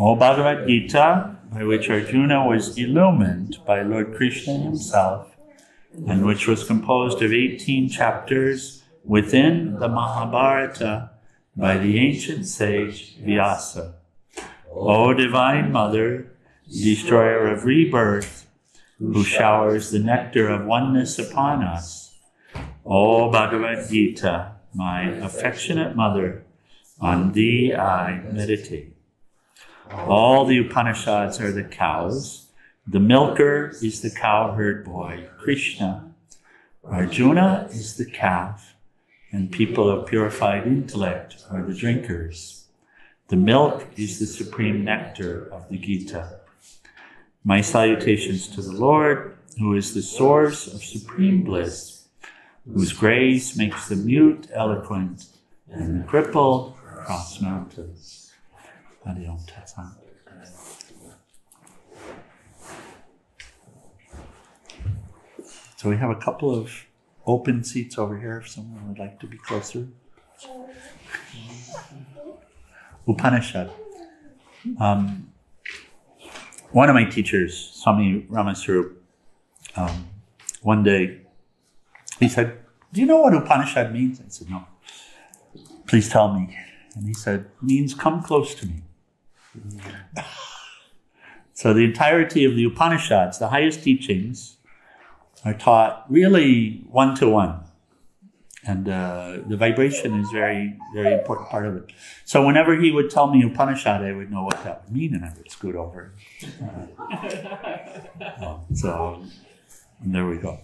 O Bhagavad Gita, by which Arjuna was illumined by Lord Krishna himself, and which was composed of 18 chapters within the Mahabharata by the ancient sage Vyasa. O Divine Mother, destroyer of rebirth, who showers the nectar of oneness upon us, O Bhagavad Gita, my affectionate mother, on thee I meditate. All the Upanishads are the cows. The milker is the cowherd boy, Krishna. Arjuna is the calf, and people of purified intellect are the drinkers. The milk is the supreme nectar of the Gita. My salutations to the Lord, who is the source of supreme bliss, whose grace makes the mute eloquent and the crippled cross mountains. So we have a couple of open seats over here if someone would like to be closer. Upanishad. One of my teachers, Swami Ramaswarup, one day, he said, "Do you know what Upanishad means?" I said, "No." "Please tell me." And he said, "It means come close to me." So the entirety of the Upanishads, the highest teachings, are taught really one-to-one. And the vibration is very, very important part of it. So whenever he would tell me Upanishad, I would know what that would mean, and I would scoot over. So and there we go.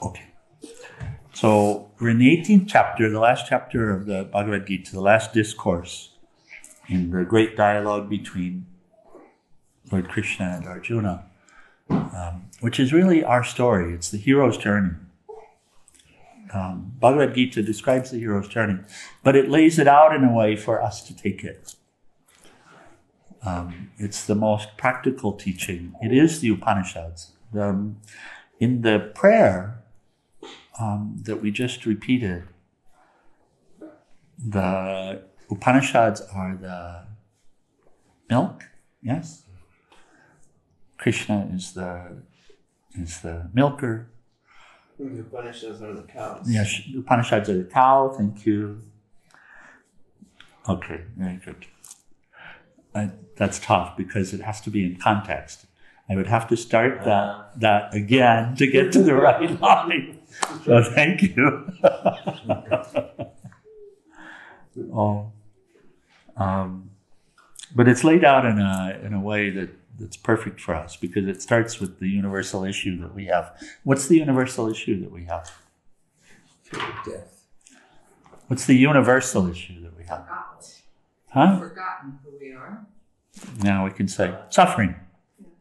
Okay. So we're in the 18th chapter, the last chapter of the Bhagavad Gita, the last discourse in the great dialogue between Lord Krishna and Arjuna, which is really our story. It's the hero's journey. Bhagavad Gita describes the hero's journey, but it lays it out in a way for us to take it. It's the most practical teaching. It is the Upanishads. In the prayer that we just repeated, the Upanishads are the milk, yes? Krishna is the milker. The Upanishads are the cows. Yes, Upanishads are the cow, thank you. Okay, very good. That's tough because it has to be in context. I would have to start that again to get to the right line. So thank you. But it's laid out in a way that's perfect for us because it starts with the universal issue that we have. What's the universal issue that we have? Fear of death. What's the universal issue that we have? Huh? Forgotten who we are. Now we can say suffering.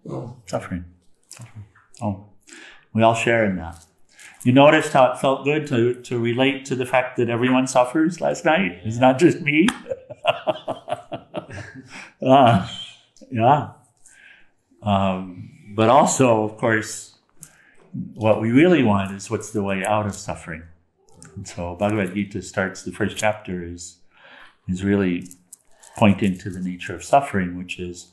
Oh. Suffering. Oh, we all share in that. You noticed how it felt good to relate to the fact that everyone suffers last night? It's not just me. Yeah. But also, of course, what we really want is what's the way out of suffering. And so Bhagavad Gita starts, the first chapter is really pointing to the nature of suffering, which is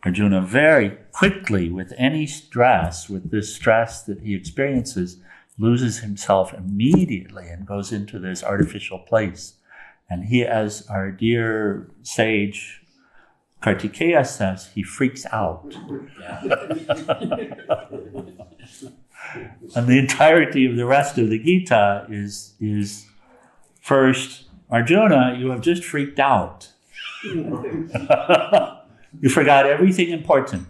Arjuna very quickly, with any stress, with this stress that he experiences, loses himself immediately and goes into this artificial place. And he, as our dear sage Kartikeya says, he freaks out. And the entirety of the rest of the Gita is first, Arjuna, you have just freaked out. You forgot everything important.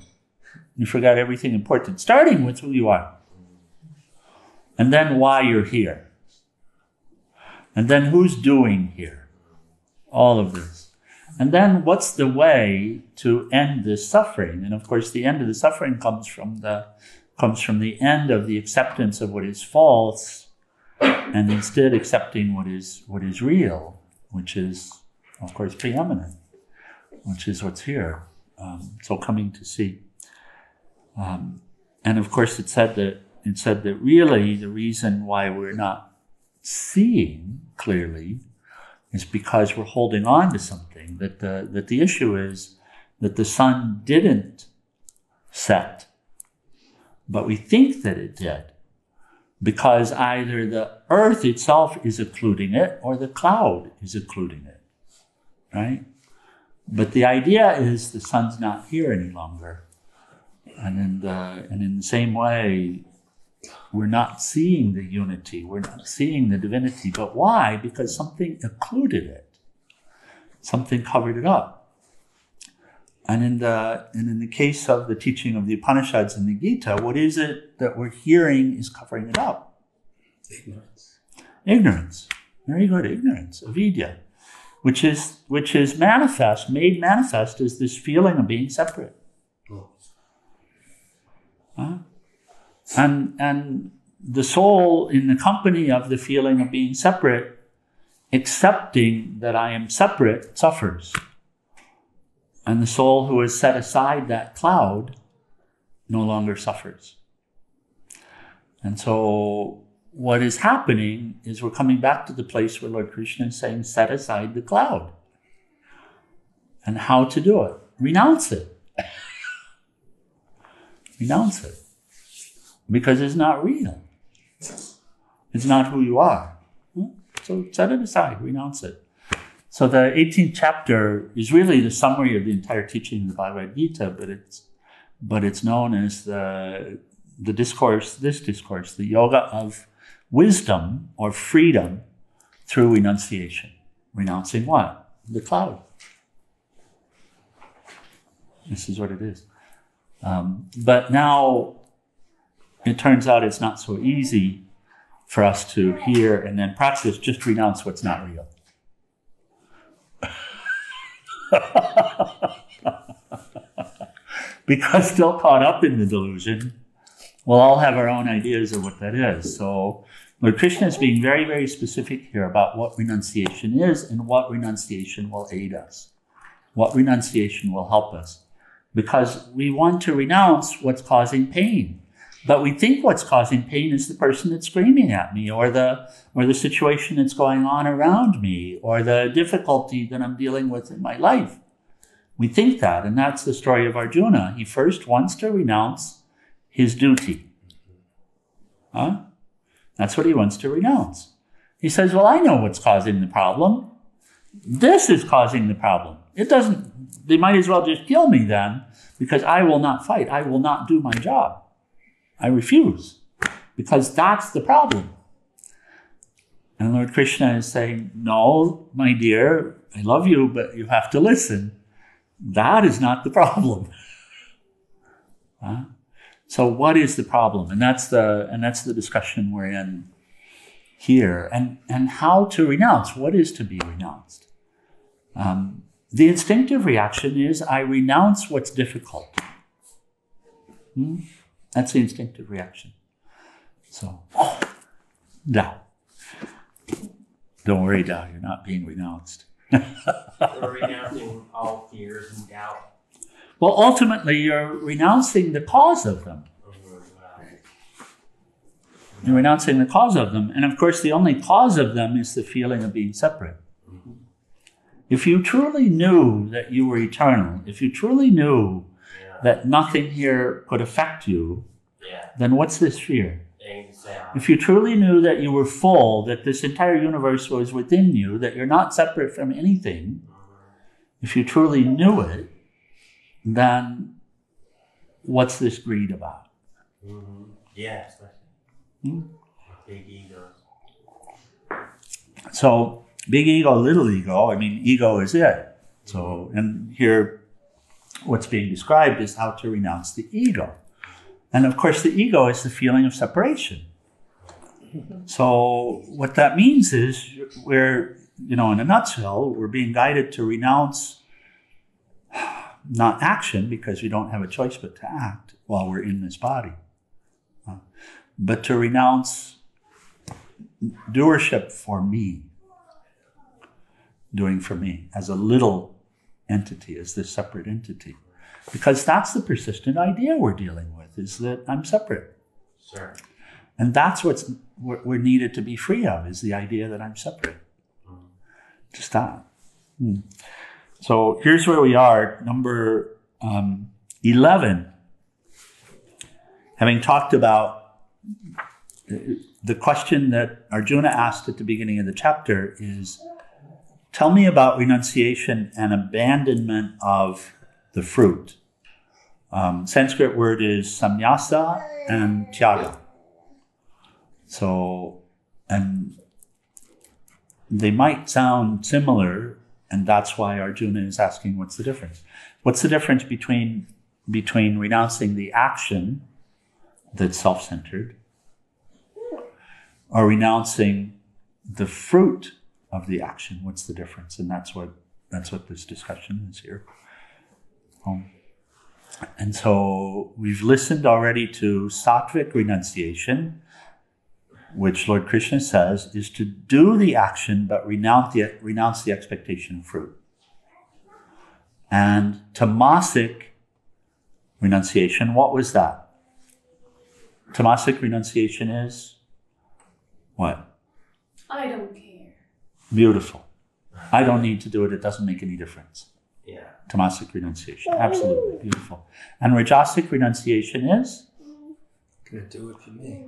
You forgot everything important, starting with who you are. And then why you're here. And then who's doing here. All of this. And then what's the way to end this suffering? And of course, the end of the suffering comes from the end of the acceptance of what is false, and instead accepting what is real, which is, of course, preeminent, which is what's here. So coming to see. And of course, it said that it said that really the reason why we're not seeing clearly is because we're holding on to something, that the issue is that the sun didn't set, but we think that it did, because either the earth itself is occluding it or the cloud is occluding it, right? But the idea is the sun's not here any longer. And in the same way, we're not seeing the unity, we're not seeing the divinity. But why? Because something occluded it. Something covered it up. And in the case of the teaching of the Upanishads and the Gita, what is it that we're hearing is covering it up? Ignorance. Ignorance. Very good, ignorance, avidya. Which is made manifest as this feeling of being separate. And the soul, in the company of the feeling of being separate, accepting that I am separate, suffers. And the soul who has set aside that cloud no longer suffers. And so what is happening is we're coming back to the place where Lord Krishna is saying, set aside the cloud. And how to do it? Renounce it. Renounce it. Because it's not real. It's not who you are. So set it aside, renounce it. So the 18th chapter is really the summary of the entire teaching of the Bhagavad Gita, but it's known as the discourse, the yoga of wisdom or freedom through renunciation. Renouncing what? The cloud. This is what it is. But now it turns out it's not so easy for us to hear and then practice, just renounce what's not real. Because still caught up in the delusion, we'll all have our own ideas of what that is. So Lord Krishna is being very, very specific here about what renunciation is and what renunciation will aid us, what renunciation will help us. Because we want to renounce what's causing pain. But we think what's causing pain is the person that's screaming at me, or the situation that's going on around me, or the difficulty that I'm dealing with in my life. We think that, and that's the story of Arjuna. He first wants to renounce his duty. That's what he wants to renounce. He says, well, I know what's causing the problem. This is causing the problem. They might as well just kill me then, because I will not fight. I will not do my job. I refuse, because that's the problem. And Lord Krishna is saying, no, my dear, I love you, but you have to listen. That is not the problem. So what is the problem? And that's the discussion we're in here. And how to renounce. What is to be renounced? The instinctive reaction is, I renounce what's difficult. That's the instinctive reaction. So, Tao. Don't worry, Tao, you're not being renounced. We're renouncing all fears and doubt. Well, ultimately, you're renouncing the cause of them. You're renouncing the cause of them. And of course, the only cause of them is the feeling of being separate. If you truly knew that you were eternal, if you truly knew that nothing here could affect you, then what's this fear? If you truly knew that you were full, that this entire universe was within you, that you're not separate from anything, if you truly knew it, then what's this greed about? Yes. Big egos. So, big ego, little ego, ego is it. So, and here, what's being described is how to renounce the ego. And of course, the ego is the feeling of separation. So what that means is we're, in a nutshell, we're being guided to renounce not action, because we don't have a choice but to act while we're in this body, but to renounce doership for me, doing for me as a little entity, as this separate entity. Because that's the persistent idea we're dealing with, is that I'm separate. Sure. And that's what's we're needed to be free of, is the idea that I'm separate. To stop. So here's where we are, number 11. Having talked about the question that Arjuna asked at the beginning of the chapter is, tell me about renunciation and abandonment of the fruit. Sanskrit word is samnyasa and tyaga. So, and they might sound similar, and that's why Arjuna is asking, what's the difference? What's the difference between renouncing the action that's self-centered or renouncing the fruit of the action? What's the difference? And that's what this discussion is here. And so we've listened already to sattvic renunciation, which Lord Krishna says is to do the action but renounce the expectation of fruit. And tamasic renunciation, what was that? Tamasic renunciation is what? I don't care. Beautiful. I don't need to do it. It doesn't make any difference. Yeah. Tamasic renunciation. Absolutely beautiful. And rajasic renunciation is? Gonna do it for me.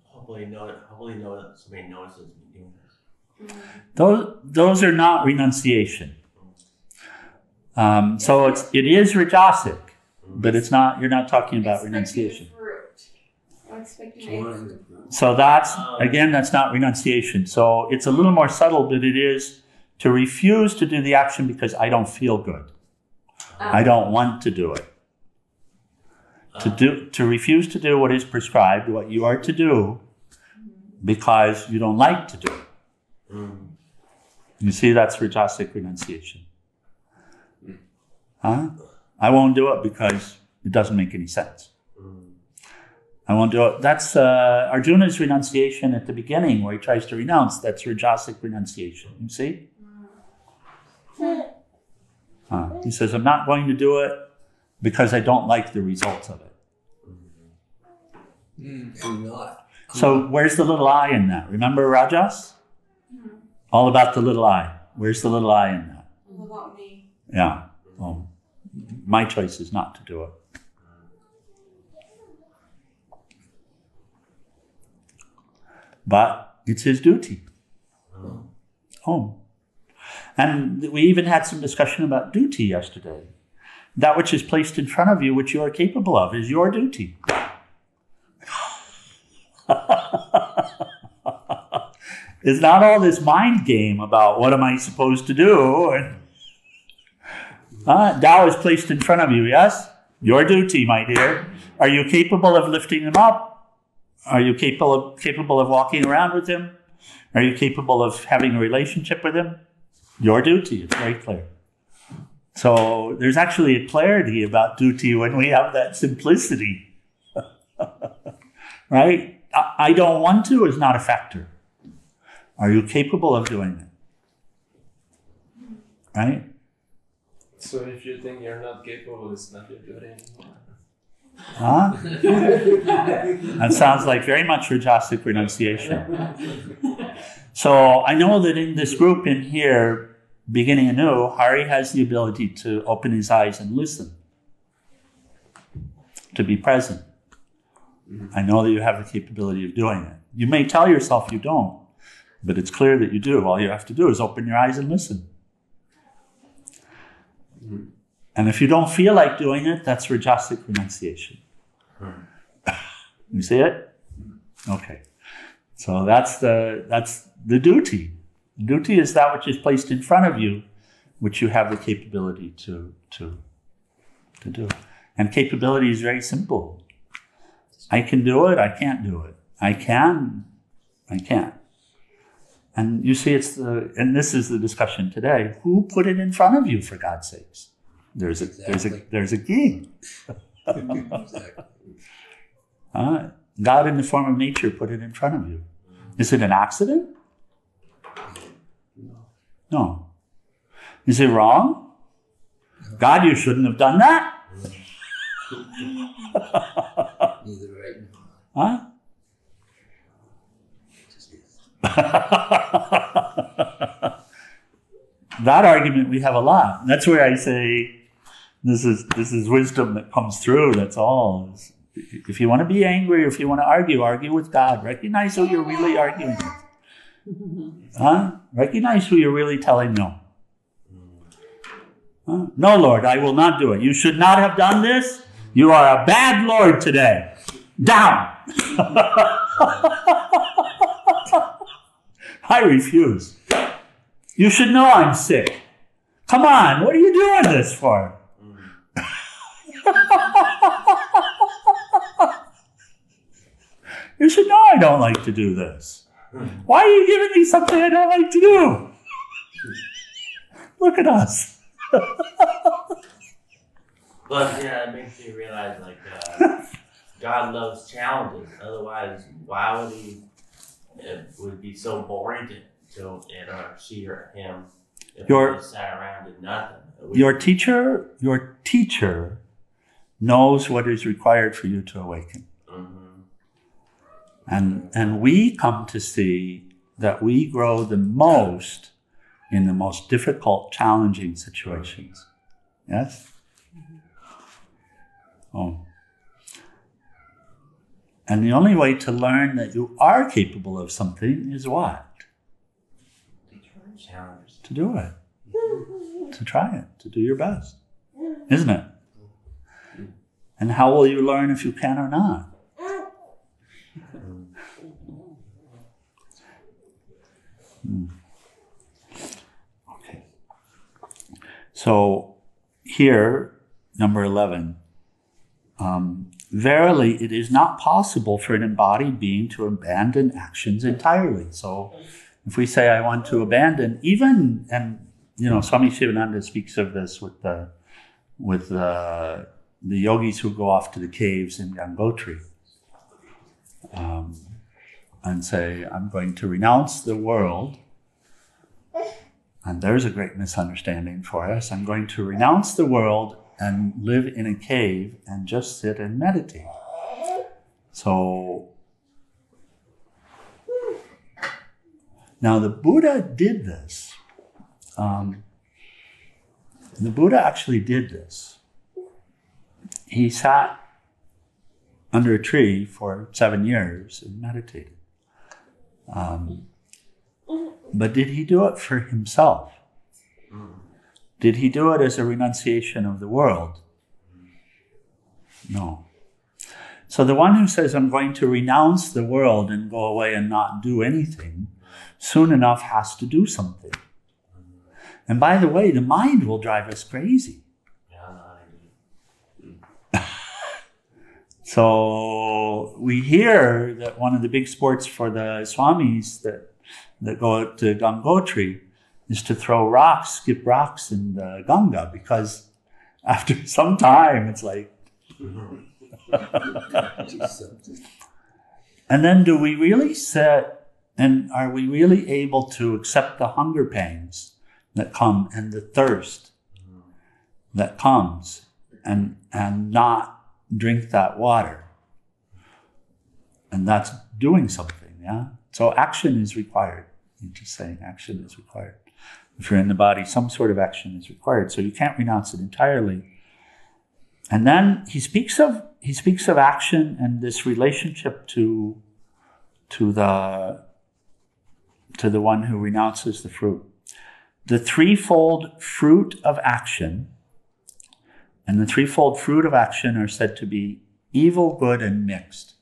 Hopefully somebody notices me doing this. Those are not renunciation. So it is rajasic, but it's not. You're not talking about renunciation. So that's not renunciation. So it's a little more subtle, but it is to refuse to do the action because I don't feel good. I don't want to do it. To refuse to do what is prescribed, what you are to do, because you don't like to do it. You see, that's rajasic renunciation. Huh? I won't do it because it doesn't make any sense. I won't do it. That's Arjuna's renunciation at the beginning, where he tries to renounce. That's rajasic renunciation. You see? He says, I'm not going to do it because I don't like the results of it. And not. So where's the little I in that? Remember Rajas? All about the little I. Where's the little I in that? All about me. Yeah. Well, my choice is not to do it. But it's his duty. And we even had some discussion about duty yesterday. That which is placed in front of you, which you are capable of, is your duty. It's not all this mind game about what am I supposed to do. And Tao is placed in front of you, yes? Your duty, my dear. Are you capable of lifting him up? Are you capable of walking around with him? Are you capable of having a relationship with him? Your duty, it's very clear. So there's actually a clarity about duty when we have that simplicity. Right? I don't want to is not a factor. Are you capable of doing it? Right? So if you think you're not capable, it's not your duty anymore. Huh? That sounds like very much rajasic renunciation. So I know that in this group in here, beginning anew, Hari has the ability to open his eyes and listen, to be present. I know that you have the capability of doing it. You may tell yourself you don't, but it's clear that you do. All you have to do is open your eyes and listen. And if you don't feel like doing it, that's rajasic renunciation. You see it? Okay. So that's the duty. Duty is that which is placed in front of you, which you have the capability to do. And capability is very simple. I can do it, I can't do it. I can, I can't. And you see, and this is the discussion today. Who put it in front of you, for God's sakes? There's a king. Exactly. God in the form of nature put it in front of you. Is it an accident? No. Is it wrong? God, you shouldn't have done that. Neither right nor wrong. Huh? That argument we have a lot. That's where I say this is wisdom that comes through. That's all. If you want to be angry, or if you want to argue with God. Recognize who you're really arguing with. Huh? Recognize who you're really telling no. Huh? No, Lord, I will not do it. You should not have done this. You are a bad Lord today. Down. I refuse. You should know I'm sick. Come on, what are you doing this for? You should know I don't like to do this. Why are you giving me something I don't like to do? Look at us. But yeah, it makes me realize God loves challenges. Otherwise, why would he? It would be so boring to she or him if we just sat around and did nothing. Your teacher knows what is required for you to awaken. And we come to see that we grow the most in the most difficult, challenging situations. Yes? Oh. And the only way to learn that you are capable of something is what? To do it. To try it. To do your best. Isn't it? And how will you learn if you can or not? Okay. So here, number 11. Verily, it is not possible for an embodied being to abandon actions entirely. So if we say, I want to abandon, even, and Swami Shivananda speaks of this with the yogis who go off to the caves in Gangotri, and say, I'm going to renounce the world. And there's a great misunderstanding for us. I'm going to renounce the world and live in a cave and just sit and meditate. So now the Buddha did this. The Buddha actually did this. He sat under a tree for 7 years and meditated. But did he do it for himself? Did he do it as a renunciation of the world? No. So the one who says, I'm going to renounce the world and go away and not do anything, soon enough has to do something. And by the way, the mind will drive us crazy. So we hear that one of the big sports for the Swamis that go to Gangotri is to throw rocks, skip rocks in the Ganga, because after some time it's like... And then do we really sit, and are we really able to accept the hunger pangs that come and the thirst that comes and not drink that water? And that's doing something, yeah? So action is required. I'm just saying action is required. If you're in the body, some sort of action is required. So you can't renounce it entirely. And then he speaks of action and this relationship to the one who renounces the fruit. The threefold fruit of action, and the threefold fruit of action are said to be evil, good, and mixed.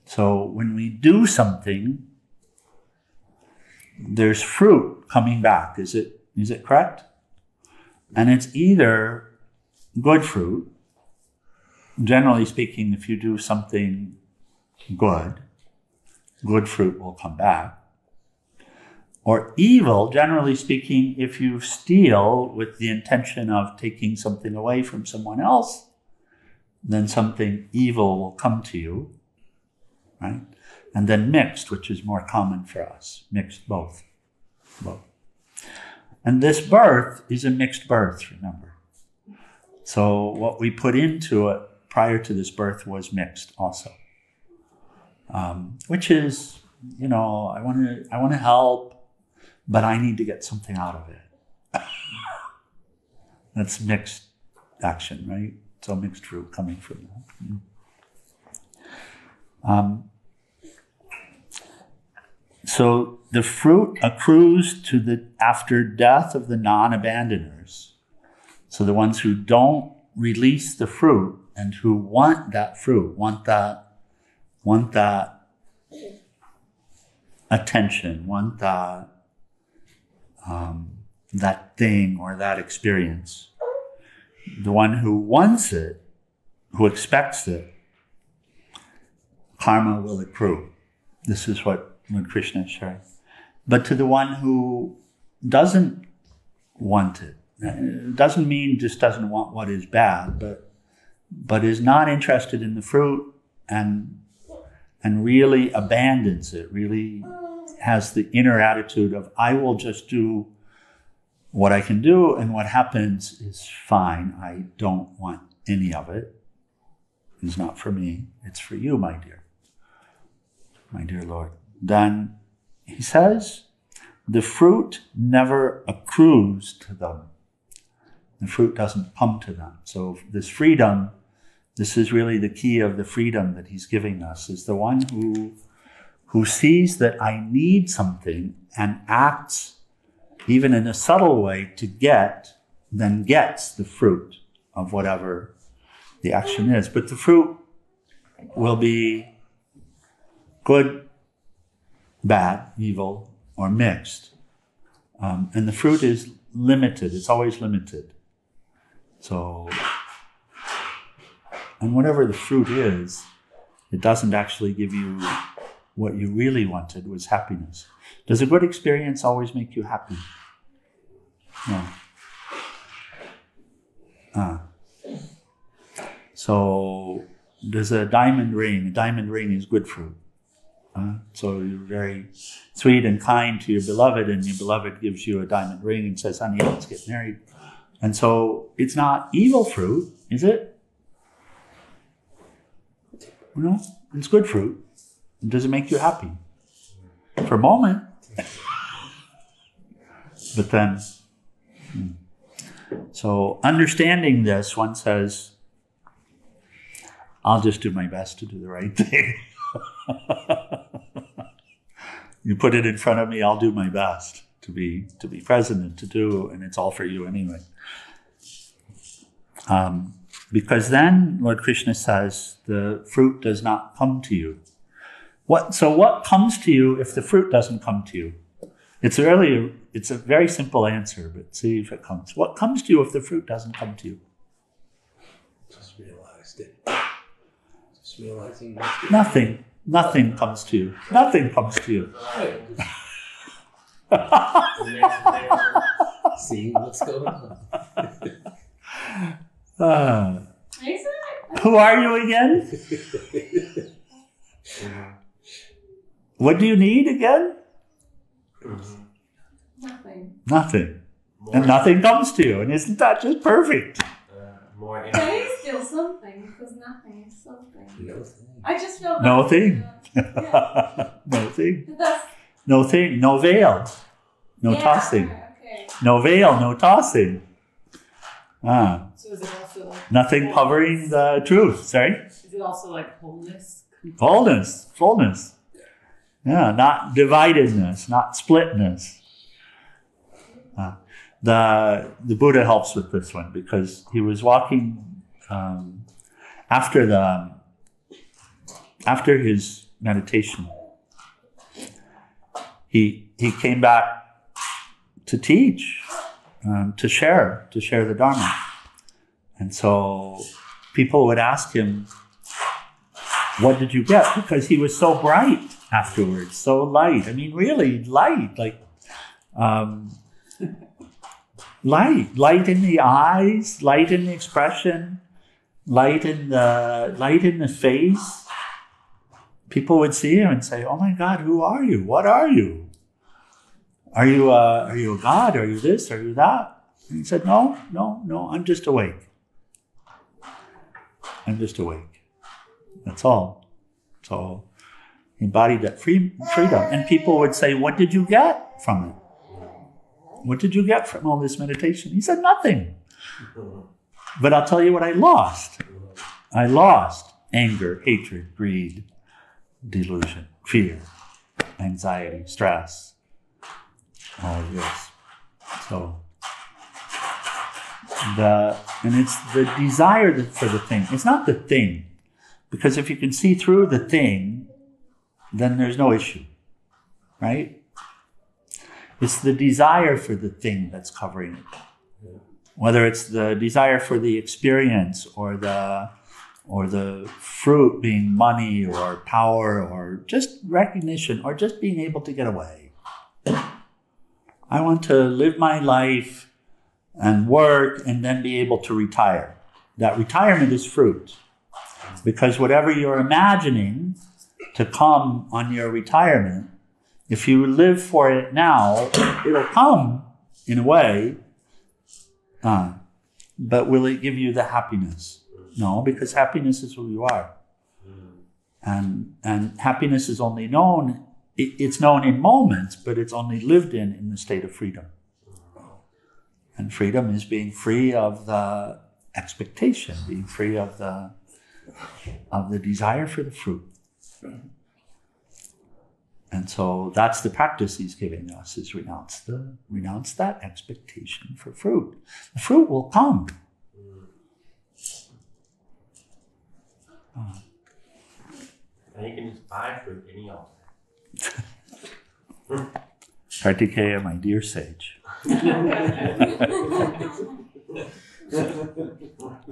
So when we do something, there's fruit coming back. Is it correct? And it's either good fruit. Generally speaking, if you do something good fruit will come back. Or evil, generally speaking, if you steal with the intention of taking something away from someone else, then something evil will come to you, right? And then mixed, which is more common for us. Mixed, both. And this birth is a mixed birth, remember. So what we put into it prior to this birth was mixed also. Which is, I want to help, but I need to get something out of it. That's mixed action, right? So mixed fruit coming from that. So the fruit accrues to after death of the non-abandoners. So the ones who don't release the fruit and who want that fruit, want that attention, want that thing or that experience. The one who wants it, who expects it, karma will accrue. This is what Lord Krishna is sharing. But to the one who doesn't want it, doesn't mean just doesn't want what is bad, but is not interested in the fruit and really abandons it, really has the inner attitude of, I will just do what I can do, and what happens is fine. I don't want any of it. It's not for me. It's for you, my dear Lord. Then he says, the fruit never accrues to them. The fruit doesn't come to them. So this freedom, this is really the key of the freedom that he's giving us, is the one who sees that I need something and acts even in a subtle way to get, then gets the fruit of whatever the action is. But the fruit will be good, bad, evil, or mixed. And the fruit is limited. It's always limited. So, and whatever the fruit is, it doesn't actually give you what you really wanted, was happiness. Does a good experience always make you happy? No. So there's a diamond ring. A diamond ring is good fruit. So you're very sweet and kind to your beloved, and your beloved gives you a diamond ring and says, honey, let's get married. And so it's not evil fruit, is it? No, it's good fruit. Does it make you happy? For a moment. But then, so understanding this, one says, I'll just do my best to do the right thing. You put it in front of me, I'll do my best to be present and to do, and it's all for you anyway. Because then, Lord Krishna says, the fruit does not come to you. So what comes to you if the fruit doesn't come to you? It's a very simple answer, but see if it comes. What comes to you if the fruit doesn't come to you? Just realized it. Just realizing Nothing. Nothing comes to you. Nothing comes to you. seeing what's going on. Who are you again? What do you need again? Nothing. Nothing. And nothing comes to you. And isn't that just perfect? There is still something, because nothing is something. No thing. I just feel No thing. Yeah. No thing. That's, No thing. No veil. No yeah, tossing. Okay. No veil. No tossing. So is it also like Nothing covering the truth. Sorry? Is it also like wholeness? Wholeness. Fullness. Yeah, not dividedness, not splitness. The Buddha helps with this one because he was walking after his meditation. He came back to teach, to share the Dharma, and so people would ask him, "What did you get?" Because he was so bright afterwards, so light. I mean, really light, like. Light in the eyes, light in the expression, light in the face. People would see him and say, "Oh my God, who are you? What are you? Are you a God? Are you this? Are you that?" And he said, "No, I'm just awake." I'm just awake. That's all. So embodied that freedom. And people would say, what did you get from it? What did you get from all this meditation? He said, nothing. But I'll tell you what I lost. I lost anger, hatred, greed, delusion, fear, anxiety, stress, all of this. So, and it's the desire for the thing. It's not the thing. Because if you can see through the thing, then there's no issue, right? It's the desire for the thing that's covering it. Whether it's the desire for the experience or the fruit being money or power or just recognition or just being able to get away. I want to live my life and work and then be able to retire. That retirement is fruit. Because whatever you're imagining to come on your retirement, if you live for it now, it'll come in a way. But will it give you the happiness? No, because happiness is who you are. And happiness is only known, it's known in moments, but it's only lived in the state of freedom. And freedom is being free of the expectation, being free of the desire for the fruit. And so that's the practice he's giving us, is renounce that expectation for fruit. The fruit will come. And you can just buy fruit any altar. Kartikeya, my dear sage.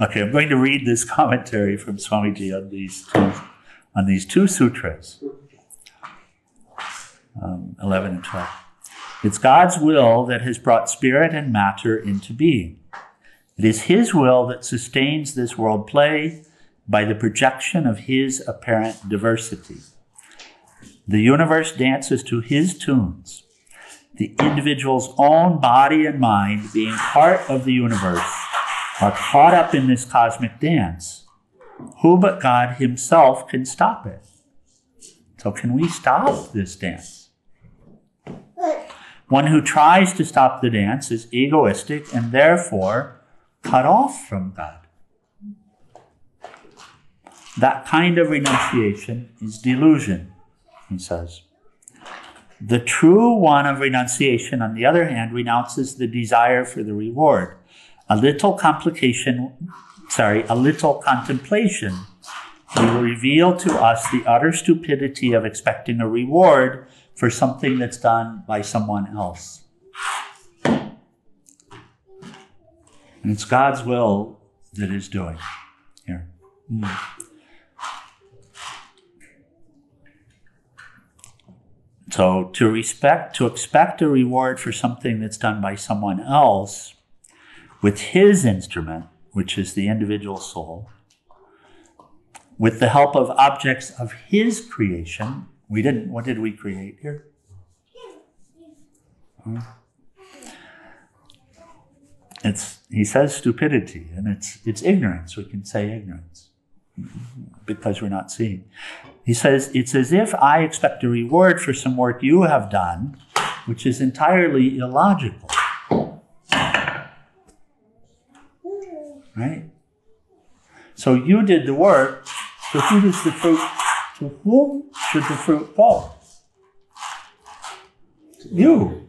Okay, I'm going to read this commentary from Swamiji on these two sutras, 11 and 12. It's God's will that has brought spirit and matter into being. It is His will that sustains this world play by the projection of His apparent diversity. The universe dances to His tunes. The individual's own body and mind, being part of the universe, are caught up in this cosmic dance. Who but God Himself can stop it? So can we stop this dance? One who tries to stop the dance is egoistic and therefore cut off from God. That kind of renunciation is delusion, he says. The true one of renunciation, on the other hand, renounces the desire for the reward. A little contemplation will reveal to us the utter stupidity of expecting a reward for something that's done by someone else. And it's God's will that is doing here. So to expect a reward for something that's done by someone else with his instrument, which is the individual soul, with the help of objects of his creation. What did we create here? He says stupidity, and it's ignorance. We can say ignorance because we're not seeing. He says, it's as if I expect a reward for some work you have done, which is entirely illogical. Right? So you did the work, so who does the fruit, to whom should the fruit go? You.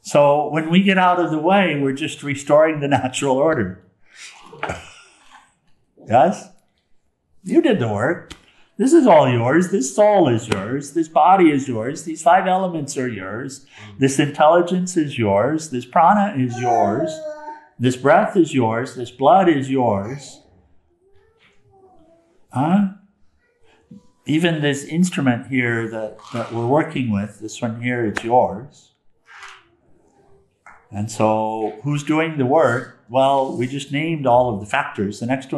So when we get out of the way, we're just restoring the natural order. Yes? You did the work. This is all yours. This soul is yours. This body is yours. These 5 elements are yours. This intelligence is yours. This prana is yours. This breath is yours. This blood is yours. Even this instrument here that we're working with, this one here, is yours. And so who's doing the work? Well, we just named all of the factors. The next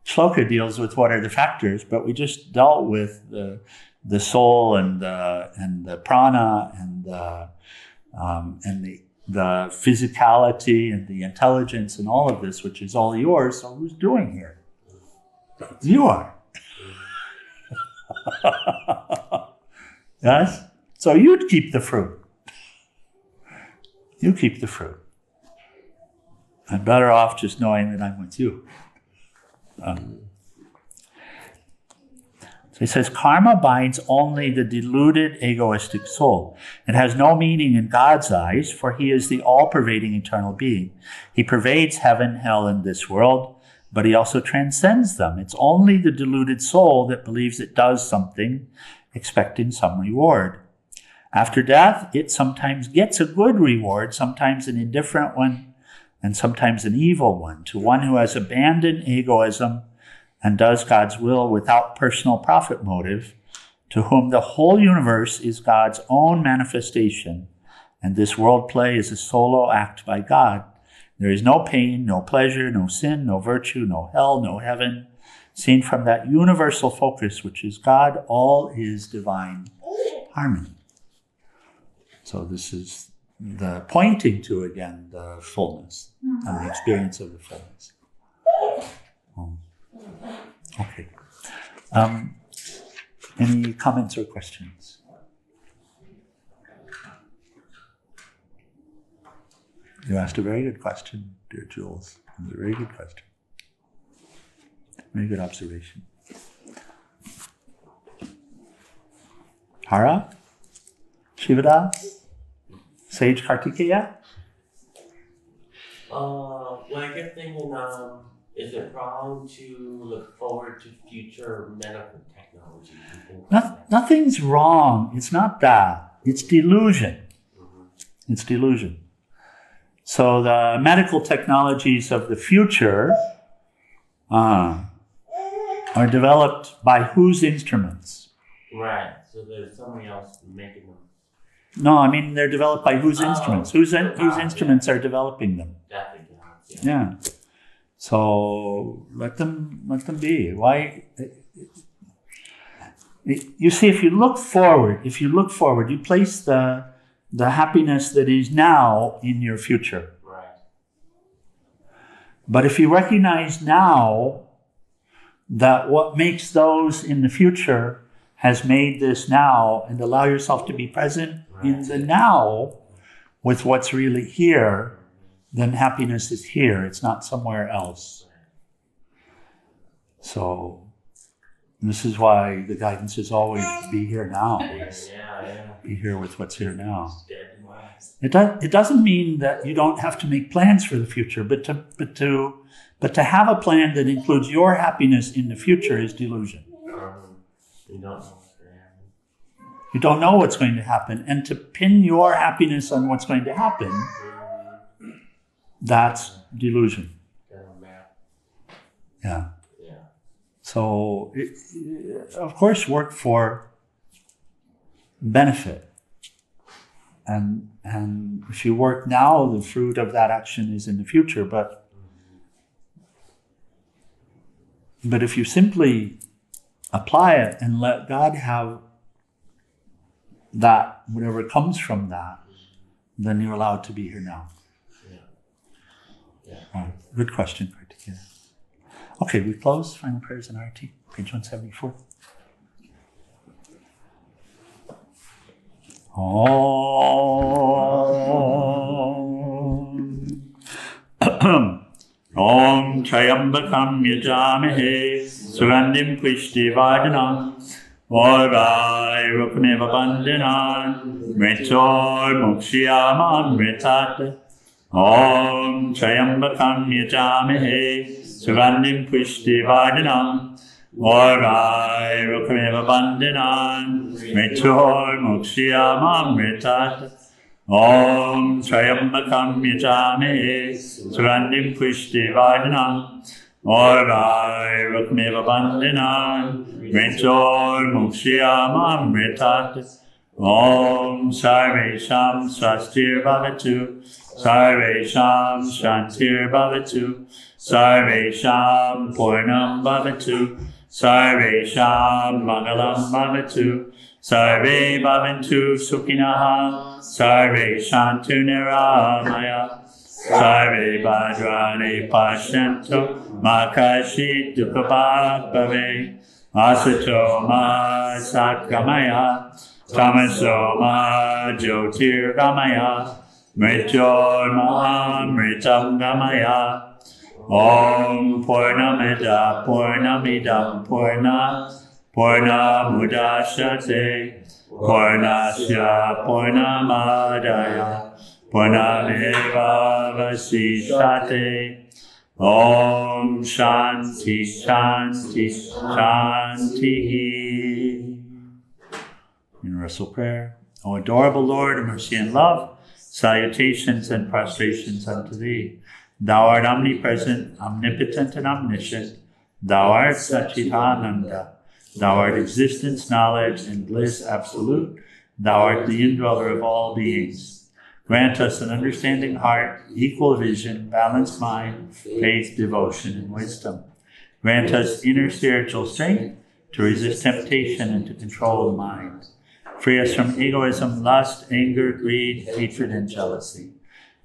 shloka deals with what are the factors, but we just dealt with the soul and the prana and the the physicality and the intelligence and all of this, which is all yours. So who's doing here? You are. Yes? So you'd keep the fruit. You keep the fruit. I'm better off just knowing that I'm with you. So he says, karma binds only the deluded egoistic soul. It has no meaning in God's eyes, for he is the all-pervading eternal being. He pervades heaven, hell, and this world, but he also transcends them. It's only the deluded soul that believes it does something, expecting some reward. After death, it sometimes gets a good reward, sometimes an indifferent one, and sometimes an evil one. To one who has abandoned egoism and does God's will without personal profit motive, to whom the whole universe is God's own manifestation, and this world play is a solo act by God. There is no pain, no pleasure, no sin, no virtue, no hell, no heaven. Seen from that universal focus, which is God, all is divine harmony. So this is the pointing to, again, the fullness and the experience of the fullness. Okay. Any comments or questions? You asked a very good question, dear Jules. It was a very good question. Very good observation. Hara? Shivadas? Sage Kartikeya? Well, I kept thinking, is it wrong to look forward to future medical technology? Nothing's wrong. It's not that. It's delusion. Mm-hmm. It's delusion. So the medical technologies of the future are developed by whose instruments? Right. So there's somebody else making them. No, I mean they're developed by whose instruments? Whose instruments are developing them? Yeah. So let them be. Why? You see, if you look forward, you place the happiness that is now in your future. Right. But if you recognize now that what makes those in the future has made this now, and allow yourself to be present in the now with what's really here, then happiness is here. It's not somewhere else. So this is why the guidance is always be here now. Be here with what's here now. It doesn't mean that you don't have to make plans for the future, but to have a plan that includes your happiness in the future is delusion. You don't know what's going to happen. And to pin your happiness on what's going to happen, that's delusion. Yeah. So, of course, work for benefit. And if you work now, the fruit of that action is in the future. But if you simply apply it and let God have that, whatever comes from that, then you're allowed to be here now. Good question, Kartikeya. Okay, we close. Final prayers and arati. Page 174. Om Trayambakam Yajamahe Sugandim Pushti Vardhanam Orvai Rupameva Bandhanan Mritor Mokshiyama Mritat Om Trayambakam Yajamahe Sugandim Pushti Vardhanam Orvai Rupameva Bandhanan Mritor Mokshiyama Mritat Om Trayambakam Yajamahe Sugandim Pushti Vardhanam Orvai Rupameva Bandhanan Mritor Mokshiyama Mritat Om Sarvesham Swastir Bhavatu Sarvesham Shantir Bhavatu Sarvesham Purnam Bhavatu Sarvesham Mangalam Bhavatu Sarve bhavantu sukhinaha. Sarve shantu niramaya. Sarve bhadrani pashyantu. Ma kashit dukhabhat bhave. Asato ma satgamaya. Tamaso ma jyotirgamaya. Mrityorma mritam gamaya. Om Purnamida Purnamidam Purnamudashyate Purnasya Purnamadaya Purnameva Vasishyate. Om Shanti Shanti Shanti. Universal prayer. O adorable Lord of mercy and love, salutations and prostrations unto thee. Thou art omnipresent, omnipotent, and omniscient. Thou art Satchidananda. Thou art existence, knowledge, and bliss absolute. Thou art the indweller of all beings. Grant us an understanding heart, equal vision, balanced mind, faith, devotion, and wisdom. Grant us inner spiritual strength to resist temptation and to control the mind. Free us from egoism, lust, anger, greed, hatred, and jealousy.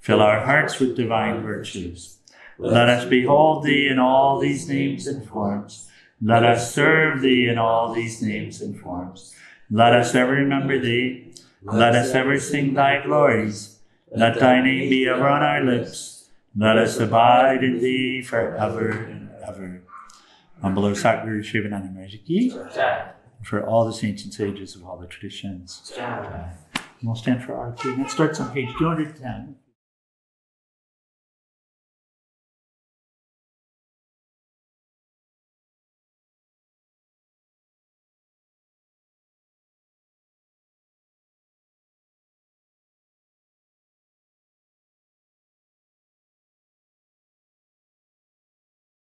Fill our hearts with divine virtues. Let us behold thee in all these names and forms. Let us serve thee in all these names and forms. Let us ever remember thee. Let us ever sing thy glories. Let thy name be ever on our lips. Let us abide in thee forever and ever. Humble Sadguru Shivananda Maharaj Ki, for all the saints and sages of all the traditions. And we'll stand for Arati. And it starts on page 210.